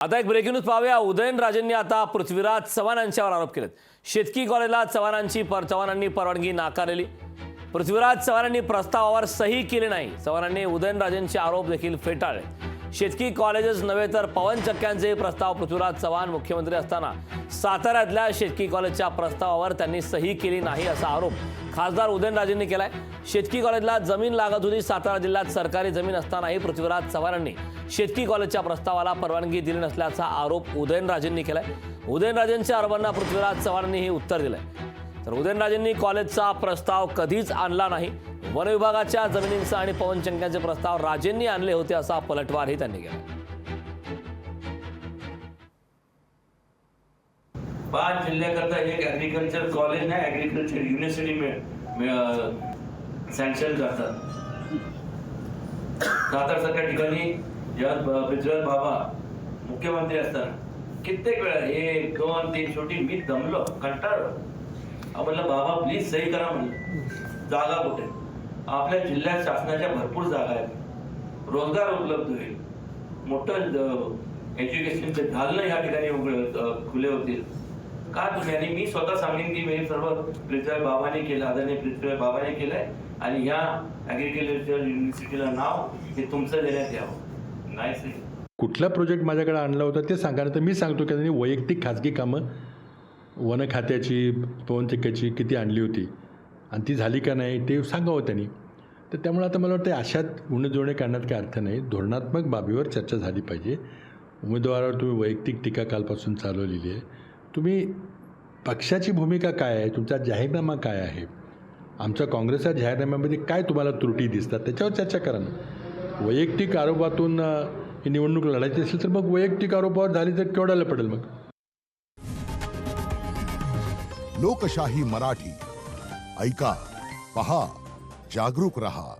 आता एक breaking news पाहूया। उदयनराजेंनी आता पृथ्वीराज चव्हाण यांच्यावर आरोप केलेत। शेतकी कॉलेजला चव्हाणांनी परवानगी नाकारलेली। पृथ्वीराज चव्हाणांनी प्रस्तावावर सही केली नाही। चव्हाणांनी उदयनराजेंचे आरोप देखील फेटाळले। शेतकी कॉलेजच नव्हे तर पवन चक्क्यांचे प्रस्ताव पृथ्वीराज चव्हाण मुख्यमंत्री असताना साताऱ्यातल्या शेतकी कॉलेजच्या प्रस्तावावर त्यांनी सही केली नाही असा आरोप खासदार उदयनराजेंनी केलाय। शेतकी कॉलेजला जमीन लागत होती। सातारा जिल्ह्यात सरकारी जमीन असतानाही पृथ्वीराज चव्हाणांनी शेतकी कॉलेजच्या प्रस्तावाला परवानगी दिली नसल्याचा आरोप उदयनराजेंनी केलाय। उदयनराजेंच्या आरोपांना पृथ्वीराज चव्हाणांनी हे उत्तर दिलंय। तर उदयनराजेंनी कॉलेजचा प्रस्ताव कधीच आणला नाही। वन विभागाच्या जमिनींचा आणि पवन चक्क्यांचे प्रस्ताव राजेंनी आणले होते असा पलटवारही त्यांनी केला। 5 जिल्ह्याकरता एक ॲग्रिकल्चर कॉलेज नाही, ॲग्रिकल्चर युनिव्हर्सिटी सँक्शन करतात। सातारसारख्या ठिकाणी जेव्हा पृथ्वीराज बाबा मुख्यमंत्री असताना कित्येक वेळा 1, 2, 3 छोटी मी दमलो, कंटाळलो। म्हणलं बाबा प्लीज सही करा म्हणलं। जागा कुठे? आपल्या जिल्ह्यात शासनाच्या भरपूर जागा आहेत, रोजगार उपलब्ध होईल, मोठं एज्युकेशनचे दालन या ठिकाणी खुले होतील का तुम्ही? आणि मी स्वतः सांगेन की मी सर्व पृथ्वीराज बाबांनी केलं, आदरणीय पृथ्वीराज बाबांनी केलंय आणि ह्या ॲग्रिकल्चर युनिव्हर्सिटीला नाव हे तुमचं देण्यात यावं। नाही सही कुठला प्रोजेक्ट माझ्याकडे आणला होता ते सांगा ना, तर मी सांगतो की त्यांनी वैयक्तिक खाजगी कामं वन खात्याची पवन चक्क्याची किती आणली होती आणि ती झाली का नाही ते सांगावं त्यांनी। तर त्यामुळे आता मला वाटतं अशात उणजोडे काढण्यात काही अर्थ नाही। धोरणात्मक बाबीवर चर्चा झाली पाहिजे। उमेदवारावर तुम्ही वैयक्तिक टीका कालपासून चालवलेली आहे। तुम्ही पक्षाची भूमिका काय आहे, तुमचा जाहीरनामा काय आहे, आमच्या काँग्रेसच्या जाहीरनाम्यामध्ये काय तुम्हाला त्रुटी दिसतात त्याच्यावर चर्चा करा ना। वैयक्तिक आरोपातून ही निवडणूक लढायची असेल तर मग वैयक्तिक आरोपावर झाली तर केवढ्याला पडेल मग? लोकशाही मराठी ऐका, पहा, जागरूक रहा।